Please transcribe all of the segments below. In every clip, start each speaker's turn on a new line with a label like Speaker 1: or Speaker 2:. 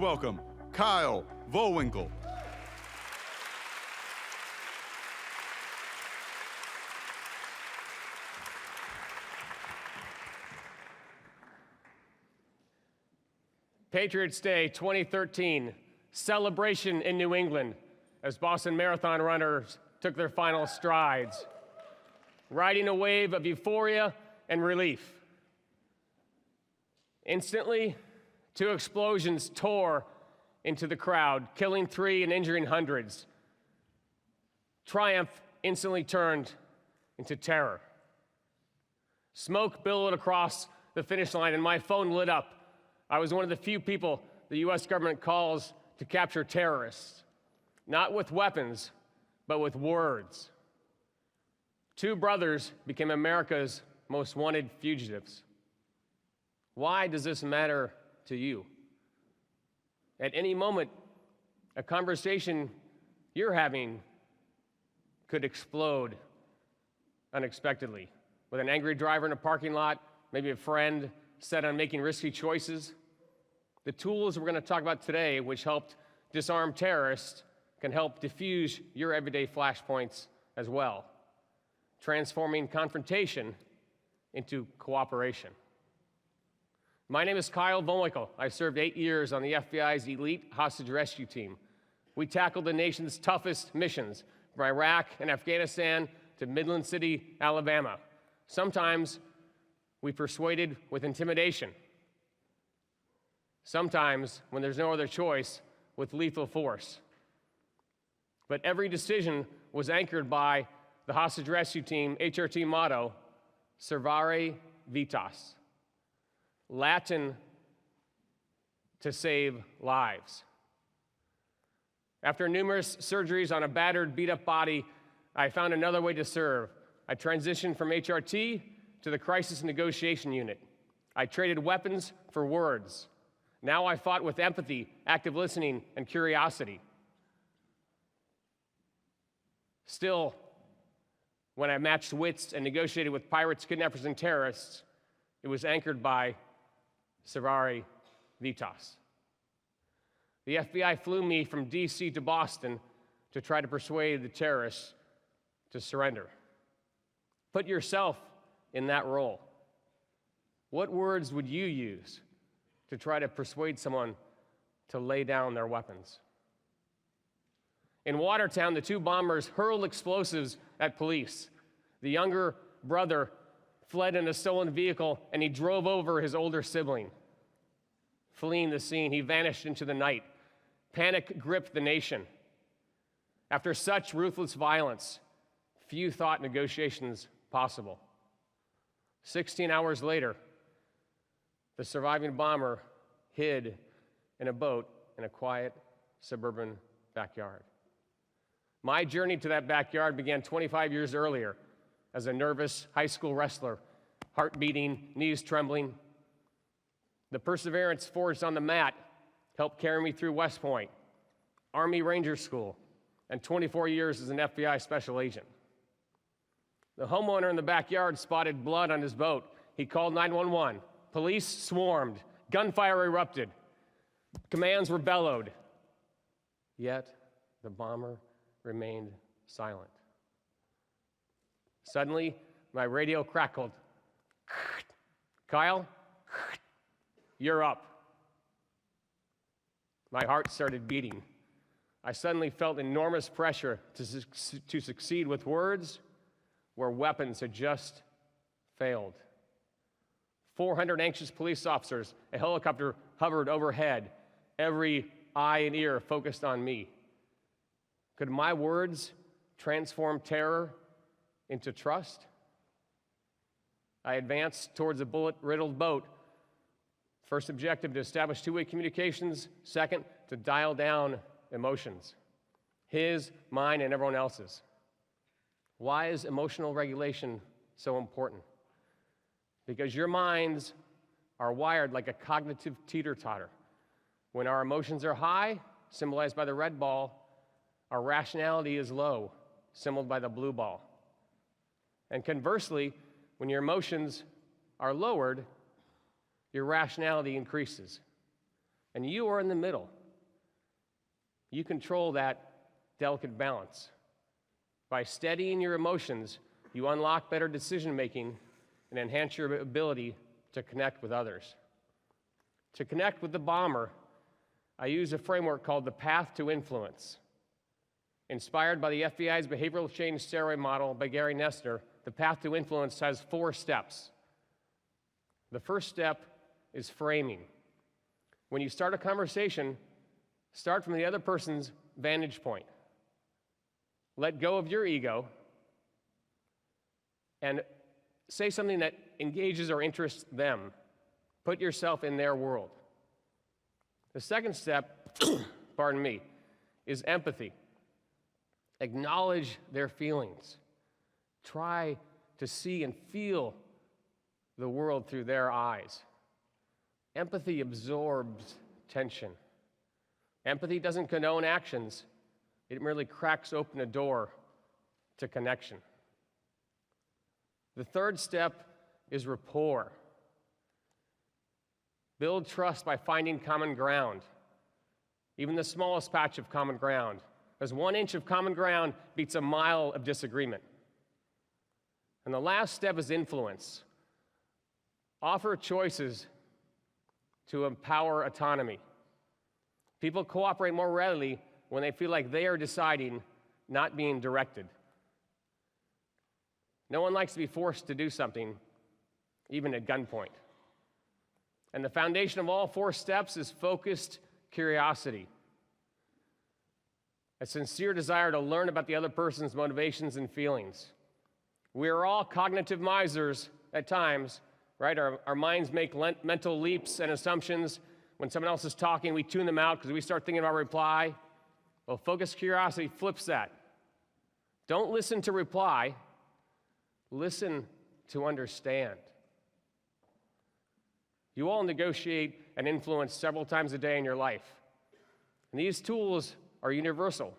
Speaker 1: welcome Kyle Vowinkel.
Speaker 2: Patriots Day 2013, celebration in New England as Boston Marathon runners took their final strides, riding a wave of euphoria and relief. Instantly, 2 explosions tore into the crowd, killing 3 and injuring hundreds. Triumph instantly turned into terror. Smoke billowed across the finish line and my phone lit up. I was one of the few people the US government calls to capture terrorists, not with weapons, but with words. 2 brothers became America's most wanted fugitives. Why does this matter to you? At any moment, a conversation you're having could explode unexpectedly, with an angry driver in a parking lot, maybe a friend set on making risky choices. The tools we're going to talk about today, which helped disarm terrorists, can help diffuse your everyday flashpoints as well, transforming confrontation into cooperation. My name is Kyle Vowinkel. I served 8 years on the FBI's elite hostage rescue team. We tackled the nation's toughest missions, from Iraq and Afghanistan to Midland City, Alabama. Sometimes we persuaded with intimidation. Sometimes, when there's no other choice, with lethal force. But every decision was anchored by the hostage rescue team HRT motto, Servare Vitas, Latin to save lives. After numerous surgeries on a battered, beat-up body, I found another way to serve. I transitioned from HRT to the Crisis Negotiation Unit. I traded weapons for words. Now I fought with empathy, active listening, and curiosity. Still, when I matched wits and negotiated with pirates, kidnappers, and terrorists, it was anchored by Servare Vitas. The FBI flew me from DC to Boston to try to persuade the terrorists to surrender. Put yourself in that role. What words would you use to try to persuade someone to lay down their weapons? In Watertown, the 2 bombers hurled explosives at police. The younger brother fled in a stolen vehicle, and he drove over his older sibling. Fleeing the scene, he vanished into the night. Panic gripped the nation. After such ruthless violence, few thought negotiations possible. 16 hours later, the surviving bomber hid in a boat in a quiet suburban backyard. My journey to that backyard began 25 years earlier as a nervous high school wrestler, heart beating, knees trembling. The perseverance forged on the mat helped carry me through West Point, Army Ranger School, and 24 years as an FBI special agent. The homeowner in the backyard spotted blood on his boat. He called 911. Police swarmed. Gunfire erupted. Commands were bellowed. Yet, the bomber remained silent. Suddenly, my radio crackled. Kyle, you're up. My heart started beating. I suddenly felt enormous pressure to succeed with words where weapons had just failed. 400 anxious police officers, a helicopter hovered overhead, every eye and ear focused on me. Could my words transform terror into trust? I advanced towards a bullet-riddled boat. First objective, to establish 2-way communications. Second, to dial down emotions. His, mine, and everyone else's. Why is emotional regulation so important? Because your minds are wired like a cognitive teeter-totter. When our emotions are high, symbolized by the red ball, our rationality is low, symbolized by the blue ball. And conversely, when your emotions are lowered, your rationality increases. And you are in the middle. You control that delicate balance. By steadying your emotions, you unlock better decision-making and enhance your ability to connect with others. To connect with the bomber, I use a framework called the path to influence. Inspired by the FBI's behavioral change steroid model by Gary Nestor, the path to influence has 4 steps. The first step is framing. When you start a conversation, start from the other person's vantage point. Let go of your ego and say something that engages or interests them. Put yourself in their world. The second step, pardon me, is empathy. Acknowledge their feelings. Try to see and feel the world through their eyes. Empathy absorbs tension. Empathy doesn't condone actions. It merely cracks open a door to connection. The third step is rapport. Build trust by finding common ground, even the smallest patch of common ground, as 1 inch of common ground beats a mile of disagreement. And the last step is influence. Offer choices to empower autonomy. People cooperate more readily when they feel like they are deciding, not being directed. No one likes to be forced to do something, even at gunpoint. And the foundation of all 4 steps is focused curiosity. A sincere desire to learn about the other person's motivations and feelings. We are all cognitive misers at times, right? Our minds make mental leaps and assumptions. When someone else is talking, we tune them out because we start thinking about a reply. Well, focused curiosity flips that. Don't listen to reply. Listen to understand. You all negotiate and influence several times a day in your life. And these tools are universal.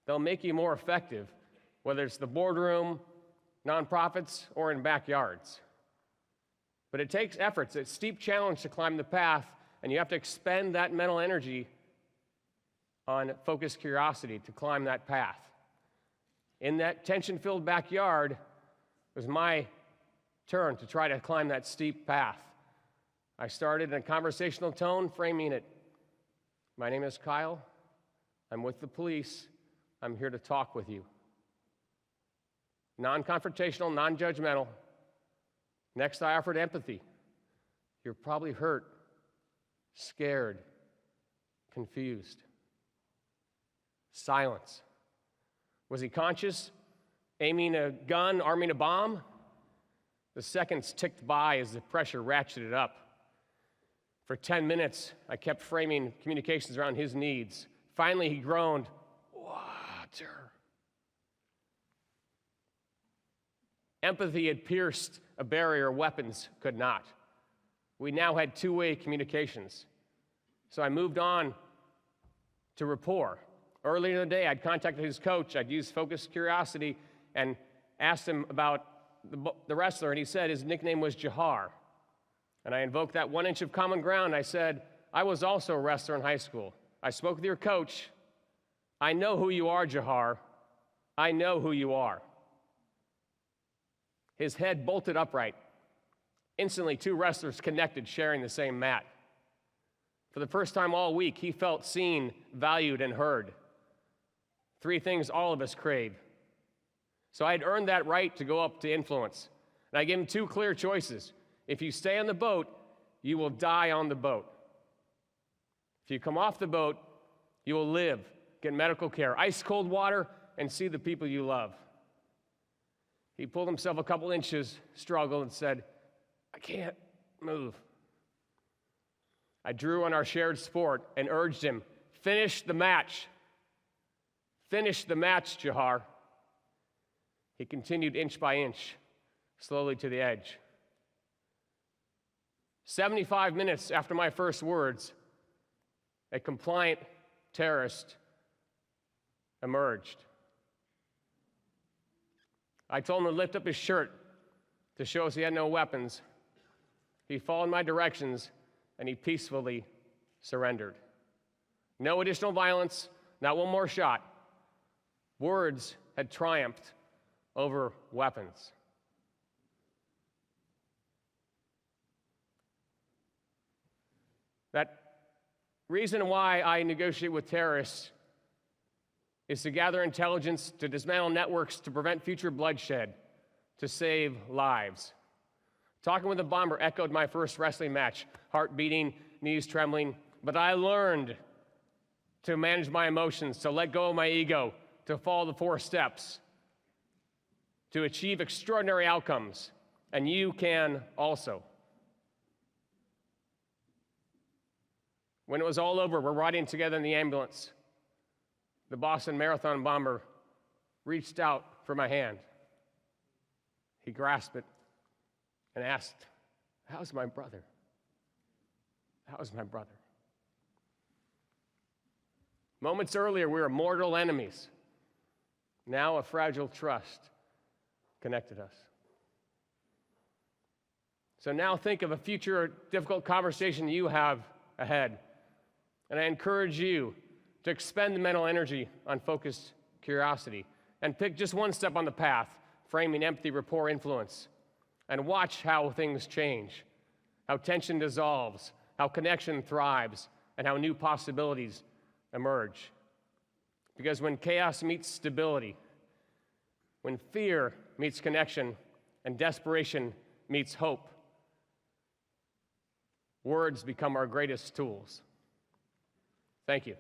Speaker 2: They'll make you more effective, whether it's the boardroom, nonprofits, or in backyards. But it takes efforts. It's a steep challenge to climb the path, and you have to expend that mental energy on focused curiosity to climb that path. In that tension-filled backyard, it was my turn to try to climb that steep path. I started in a conversational tone, framing it. My name is Kyle. I'm with the police. I'm here to talk with you. Non-confrontational, non-judgmental. Next, I offered empathy. You're probably hurt, scared, confused. Silence. Was he conscious, aiming a gun, arming a bomb? The seconds ticked by as the pressure ratcheted up. For 10 minutes, I kept framing communications around his needs. Finally, he groaned, "Water." Empathy had pierced a barrier weapons could not. We now had two-way communications. So I moved on to rapport. Earlier in the day, I'd contacted his coach. I'd used focused curiosity and asked him about the wrestler, and he said his nickname was Jahar. And I invoked that 1 inch of common ground. I said, I was also a wrestler in high school. I spoke with your coach. I know who you are, Jahar. I know who you are. His head bolted upright. Instantly, two wrestlers connected, sharing the same mat. For the first time all week, he felt seen, valued, and heard. Three things all of us crave. So I had earned that right to go up to influence. And I gave him two clear choices. If you stay on the boat, you will die on the boat. If you come off the boat, you will live, get medical care, ice cold water, and see the people you love. He pulled himself a couple inches, struggled, and said, I can't move. I drew on our shared sport and urged him, finish the match. Finish the match, Jahar. He continued inch by inch, slowly to the edge. 75 minutes after my first words, a compliant terrorist emerged. I told him to lift up his shirt to show us he had no weapons. He followed my directions, and he peacefully surrendered. No additional violence, not one more shot. Words had triumphed over weapons. That reason why I negotiate with terrorists is to gather intelligence, to dismantle networks, to prevent future bloodshed, to save lives. Talking with a bomber echoed my first wrestling match, heart beating, knees trembling, but I learned to manage my emotions, to let go of my ego, to follow the 4 steps, to achieve extraordinary outcomes, and you can also. When it was all over, we're riding together in the ambulance. The Boston Marathon bomber reached out for my hand. He grasped it and asked, "How's my brother? How's my brother?" Moments earlier, we were mortal enemies. Now a fragile trust connected us. So now think of a future difficult conversation you have ahead. And I encourage you to expend the mental energy on focused curiosity and pick just one step on the path, framing empathy, rapport, influence, and watch how things change, how tension dissolves, how connection thrives, and how new possibilities emerge. Because when chaos meets stability, when fear meets connection, and desperation meets hope, words become our greatest tools. Thank you.